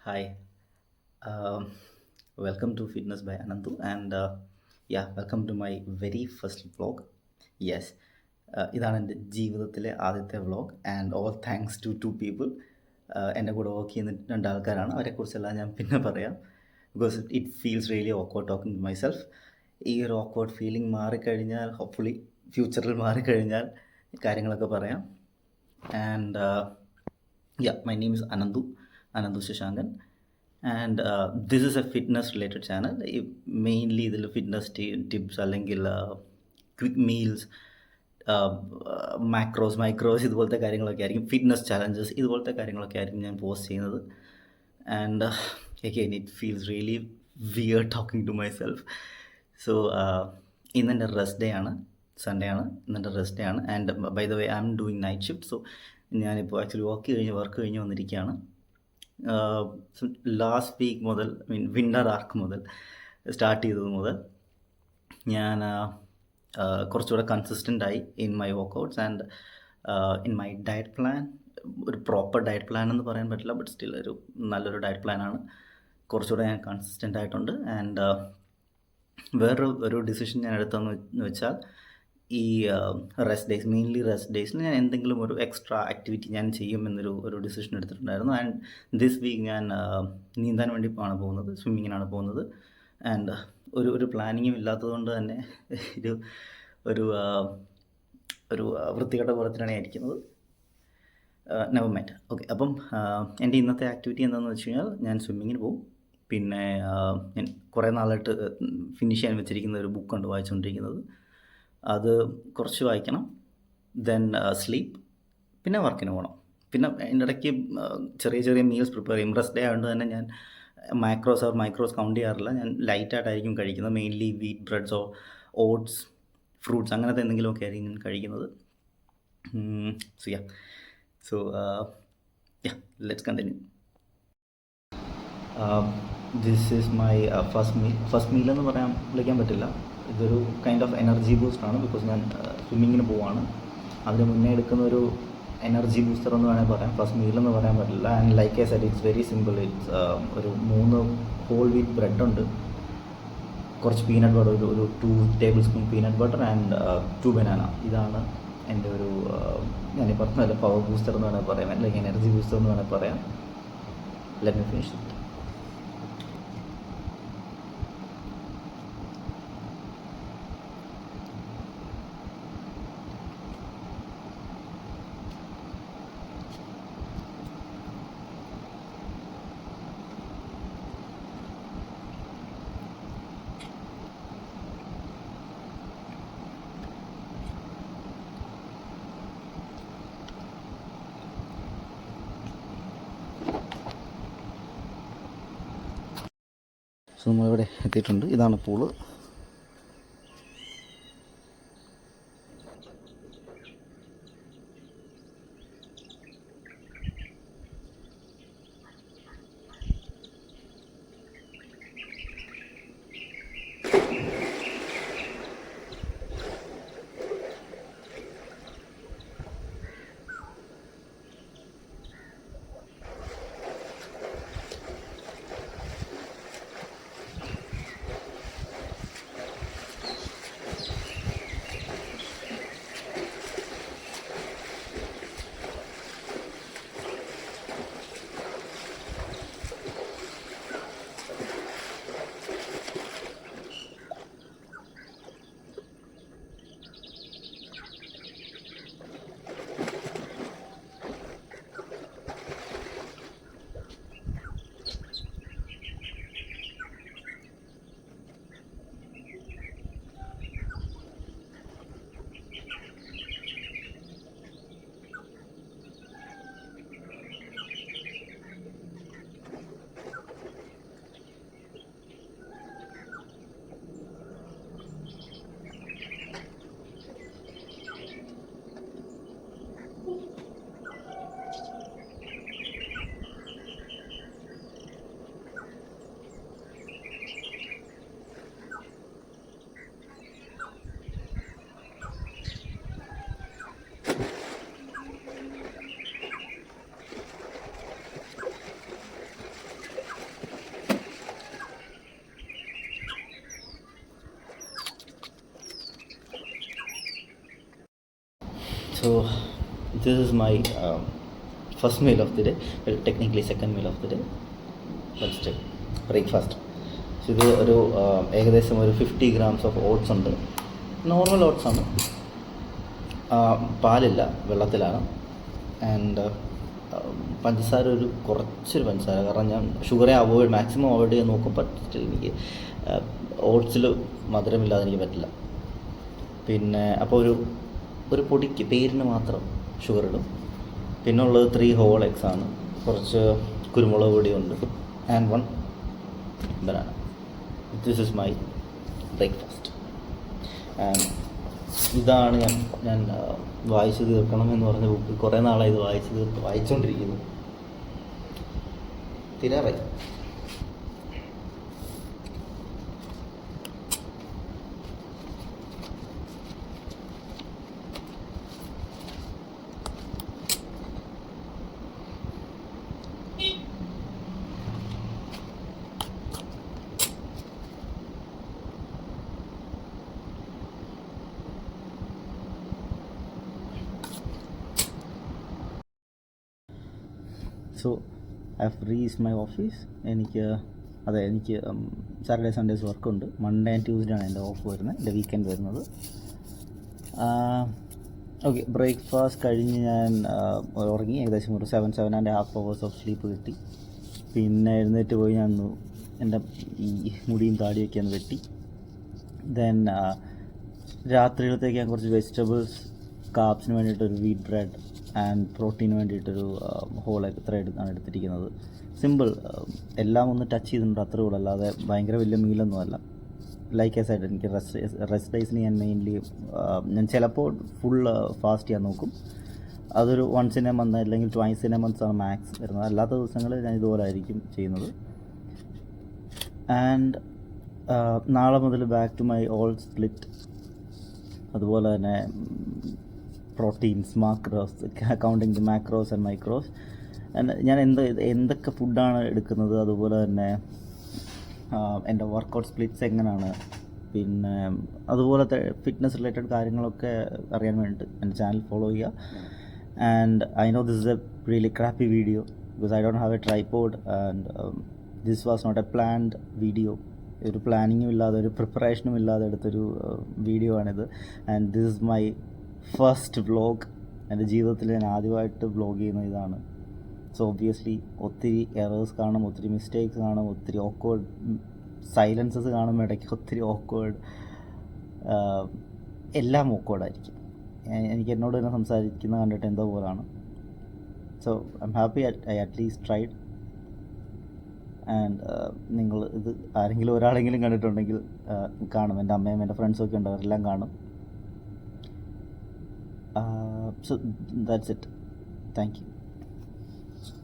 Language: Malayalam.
Hi, um, welcome to Fitness by Anandu, and yeah, welcome to my very first vlog. Yes, ഇതാണ് എൻ്റെ ജീവിതത്തിലെ ആദ്യത്തെ vlog and all thanks to people. എൻ്റെ കൂടെ വർക്ക് ചെയ്യുന്ന രണ്ടാൾക്കാരാണ്. അവരെക്കുറിച്ചെല്ലാം ഞാൻ പിന്നെ പറയാം. Because it feels really awkward talking to myself. ഈ ഒരു ഓക്വേർഡ് ഫീലിംഗ് മാറിക്കഴിഞ്ഞാൽ, ഹോപ്പ്ഫുള്ളി ഫ്യൂച്ചറിൽ മാറിക്കഴിഞ്ഞാൽ കാര്യങ്ങളൊക്കെ പറയാം. And my name is Anandu Shashangan, and this is a fitness related channel. Mainly ഇതിൽ ഫിറ്റ്നസ് ടിപ്സ് അല്ലെങ്കിൽ ക്വിക്ക് മീൽസ്, മാക്രോസ് മൈക്രോസ് ഇതുപോലത്തെ കാര്യങ്ങളൊക്കെ ആയിരിക്കും. ഫിറ്റ്നസ് ചാലഞ്ചസ് ഇതുപോലത്തെ കാര്യങ്ങളൊക്കെ ആയിരിക്കും ഞാൻ പോസ്റ്റ് ചെയ്യുന്നത്. And again it feels really weird talking to myself. So ഇന്നെൻ്റെ റെസ്റ്റ് ഡേ ആണ്, സൺഡേ ആണ്, ഇന്നെൻ്റെ റെസ്റ്റ് ഡേ ആണ്. And by the way I am doing night shift. So ഞാനിപ്പോൾ ആക്ച്വലി വർക്ക് കഴിഞ്ഞ് വന്നിരിക്കുകയാണ്. ലാസ്റ്റ് വീക്ക് മുതൽ, വിൻ്റർ ആർക്ക് മുതൽ സ്റ്റാർട്ട് ചെയ്തത് മുതൽ ഞാൻ കുറച്ചുകൂടെ കൺസിസ്റ്റൻ്റായി in my workouts and in my diet plan. ഒരു പ്രോപ്പർ ഡയറ്റ് പ്ലാൻ എന്ന് പറയാൻ പറ്റില്ല, ബട്ട് സ്റ്റിൽ ഒരു നല്ലൊരു ഡയറ്റ് പ്ലാനാണ്. കുറച്ചുകൂടെ ഞാൻ കൺസിസ്റ്റൻ്റ് ആയിട്ടുണ്ട്. ആൻഡ് വേറൊരു ഡിസിഷൻ ഞാൻ എടുത്തതെന്ന് വെച്ചാൽ, ഈ റെസ്റ്റ് ഡേയ്സ്, മെയിൻലി റെസ്റ്റ് ഡേയ്സിൽ ഞാൻ എന്തെങ്കിലും ഒരു എക്സ്ട്രാ ആക്ടിവിറ്റി ഞാൻ ചെയ്യും എന്നൊരു ഡിസിഷൻ എടുത്തിട്ടുണ്ടായിരുന്നു. ആൻഡ് ദിസ് വീക്ക് ഞാൻ നീന്താൻ വേണ്ടി ആണ് പോകുന്നത്, സ്വിമ്മിങ്ങിനാണ് പോകുന്നത്. ആൻഡ് ഒരു പ്ലാനിങ്ങും ഇല്ലാത്തതുകൊണ്ട് തന്നെ ഒരു ഒരു ഒരു വൃത്തികെട്ട പുറത്തിലാണ് ഇരിക്കുന്നത്. Never mind. ഓക്കെ, അപ്പം എൻ്റെ ഇന്നത്തെ ആക്ടിവിറ്റി എന്താണെന്ന് വെച്ച് കഴിഞ്ഞാൽ, ഞാൻ സ്വിമ്മിങ്ങിന് പോകും. പിന്നെ ഞാൻ കുറേ നാളായിട്ട് ഫിനിഷ് ചെയ്യാൻ വെച്ചിരിക്കുന്ന ഒരു ബുക്കുണ്ട് വായിച്ചുകൊണ്ടിരിക്കുന്നത്. അത് കുറച്ച് വായിക്കണം. ദെൻ സ്ലീപ്പ്, പിന്നെ വർക്കിന് പോകണം. പിന്നെ അതിൻ്റെ ഇടയ്ക്ക് ചെറിയ ചെറിയ മീൽസ് പ്രിപ്പയർ ചെയ്യും. റെസ്റ്റ് ഡേ ആയതുകൊണ്ട് തന്നെ ഞാൻ മൈക്രോസ് കൗണ്ട് ചെയ്യാറില്ല. ഞാൻ ലൈറ്റായിട്ടായിരിക്കും കഴിക്കുന്നത്. മെയിൻലി വീറ്റ് ബ്രെഡ്സോ ഓട്സ്, ഫ്രൂട്ട്സ്, അങ്ങനത്തെ എന്തെങ്കിലുമൊക്കെ ആയിരിക്കും ഞാൻ കഴിക്കുന്നത്. So let's continue. This is my first meal എന്ന് വിളിക്കാൻ പറ്റില്ല. ഇതൊരു കൈൻഡ് ഓഫ് എനർജി ബൂസ്റ്ററാണ്. ബിക്കോസ് ഞാൻ സ്വിമ്മിങ്ങിന് പോവാണ്. അതിന് മുന്നേ എടുക്കുന്ന ഒരു എനർജി ബൂസ്റ്റർ എന്ന് വേണമെങ്കിൽ പറയാം. ഫസ്റ്റ് മീൽ എന്ന് പറയാൻ പറ്റില്ല. And like I said, it's very simple. It's ഒരു 3 ഹോൾ വീറ്റ് ബ്രെഡുണ്ട്, കുറച്ച് പീനട്ട് ബട്ടർ, ഒരു 2 table spoon peanut butter and 2 banana. ഇതാണ് എൻ്റെ ഒരു ഞാനീ പറഞ്ഞ പവർ ബൂസ്റ്റർ എന്ന് വേണമെങ്കിൽ പറയാം, അല്ലെങ്കിൽ എനർജി ബൂസ്റ്റർ എന്ന് വേണമെങ്കിൽ പറയാം. Let me finish it. So നമ്മളിവിടെ എത്തിയിട്ടുണ്ട്. ഇതാണ് pool. So this is my first meal of the day, well, technically second meal of the day, but still breakfast. So ഇത് ഒരു ഏകദേശം ഒരു 50 grams ഓഫ് ഓട്സ് ഉണ്ട്. നോർമൽ ഓട്സ് ആണ്, പാലില്ല, വെള്ളത്തിലാണ്. ആൻഡ് പഞ്ചസാര കുറച്ചൊരു പഞ്ചസാര, കാരണം ഞാൻ ഷുഗറെ മാക്സിമം അവോയ്ഡ് ചെയ്യാൻ നോക്കും. ബട്ട് സ്റ്റിൽ എനിക്ക് ഓട്സിൽ മധുരമില്ലാതെ എനിക്ക് പറ്റില്ല. പിന്നെ അപ്പോൾ ഒരു പൊടിക്ക് പേരിന് മാത്രം ഷുഗർ ഇടും. പിന്നെ ഉള്ളത് 3 whole eggs ആണ്, കുറച്ച് കുരുമുളക് പൊടിയുണ്ട്, and 1 banana. This is my breakfast. And ഇതാണ് ഞാൻ വായിച്ചു തീർക്കണം എന്ന് പറഞ്ഞ ബുക്ക്. കുറേ നാളായി ഇത് വായിച്ചുകൊണ്ടിരിക്കുന്നു. തീരാറായി. So I have reached my office. എനിക്ക് സാറ്റർഡേ സൺഡേസ് വർക്കുണ്ട്. മൺഡേ ആൻഡ് ട്യൂസ്ഡേ ആണ് എൻ്റെ ഓഫ് വരുന്നത്, എൻ്റെ വീക്കെൻഡ് വരുന്നത്. ഓക്കെ, ബ്രേക്ക്ഫാസ്റ്റ് കഴിഞ്ഞ് ഞാൻ ഉറങ്ങി. ഏകദേശം ഒരു 7.5 hours ഓഫ് സ്ലീപ്പ് കിട്ടി. പിന്നെ എഴുന്നേറ്റ് പോയി ഞാൻ എൻ്റെ ഈ മുടിയും താടിയൊക്കെ ഒന്ന് വെട്ടി. ദെൻ രാത്രിയിലത്തേക്ക് ഞാൻ കുറച്ച് വെജിറ്റബിൾസ്, കാർബ്സിന് വേണ്ടിയിട്ടൊരു വീറ്റ് ബ്രെഡ് ആൻഡ് പ്രോട്ടീന് വേണ്ടിയിട്ടൊരു ഹോൾ എഗ് ആണ് എടുത്തിരിക്കുന്നത്. സിമ്പിൾ, എല്ലാം ഒന്ന് ടച്ച് ചെയ്തിട്ടുണ്ട്, അത്രേ ഉള്ളൂ. അല്ലാതെ ഭയങ്കര വലിയ മീലൊന്നും അല്ല. ലൈക്ക് എ സൈഡ്, എനിക്ക് റെസ്റ്റ് ഡേയ്സിന് ഞാൻ മെയിൻലി ഞാൻ ചിലപ്പോൾ ഫുൾ ഫാസ്റ്റ് ചെയ്യാൻ നോക്കും. അതൊരു once in a month അല്ലെങ്കിൽ twice in a month ആണ് മാക്സ് വരുന്നത്. അല്ലാത്ത ദിവസങ്ങളിൽ ഞാൻ ഇതുപോലെ ആയിരിക്കും ചെയ്യുന്നത്. ആൻഡ് നാളെ മുതൽ back to my old split. അതുപോലെ തന്നെ proteins, macros, counting the macros and micros. ഞാൻ എന്തൊക്കെ ഫുഡാണ് എടുക്കുന്നത്, അതുപോലെ തന്നെ എൻ്റെ വർക്കൗട്ട് സ്പ്ലിറ്റ്സ് എങ്ങനെയാണ്, പിന്നെ അതുപോലത്തെ ഫിറ്റ്നസ് റിലേറ്റഡ് കാര്യങ്ങളൊക്കെ അറിയാൻ വേണ്ടിയിട്ട് എൻ്റെ ചാനൽ ഫോളോ ചെയ്യുക. And I know this is a really crappy video because I don't have a tripod and this was not a planned video. ഒരു പ്ലാനിങ്ങും ഇല്ലാതെ, ഒരു പ്രിപ്പറേഷനും ഇല്ലാതെ എടുത്തൊരു വീഡിയോ ആണിത്. And this is my first vlog. എൻ്റെ ജീവിതത്തിൽ ഞാൻ ആദ്യമായിട്ട് വ്ലോഗ് ചെയ്യുന്ന ഇതാണ്. സോ ഒബ്വിയസ്ലി ഒത്തിരി എറേഴ്സ് കാണും, ഒത്തിരി മിസ്റ്റേക്സ് കാണും, ഒത്തിരി ഓക്വേർഡ് സൈലൻസസ് കാണും, ഇടയ്ക്ക് ഒത്തിരി ഓക്വേർഡ്, എല്ലാം ഓക്വേർഡായിരിക്കും. എനിക്ക് എന്നോട് തന്നെ സംസാരിക്കുന്ന കണ്ടിട്ട് എന്തോ പോലാണ്. So I am happy I at least tried. And നിങ്ങൾ ഇത് ആരെങ്കിലും ഒരാളെങ്കിലും കണ്ടിട്ടുണ്ടെങ്കിൽ കാണും. എൻ്റെ അമ്മയും എൻ്റെ ഫ്രണ്ട്സൊക്കെ ഉണ്ട്, അവരെല്ലാം കാണും. So that's it. Thank you.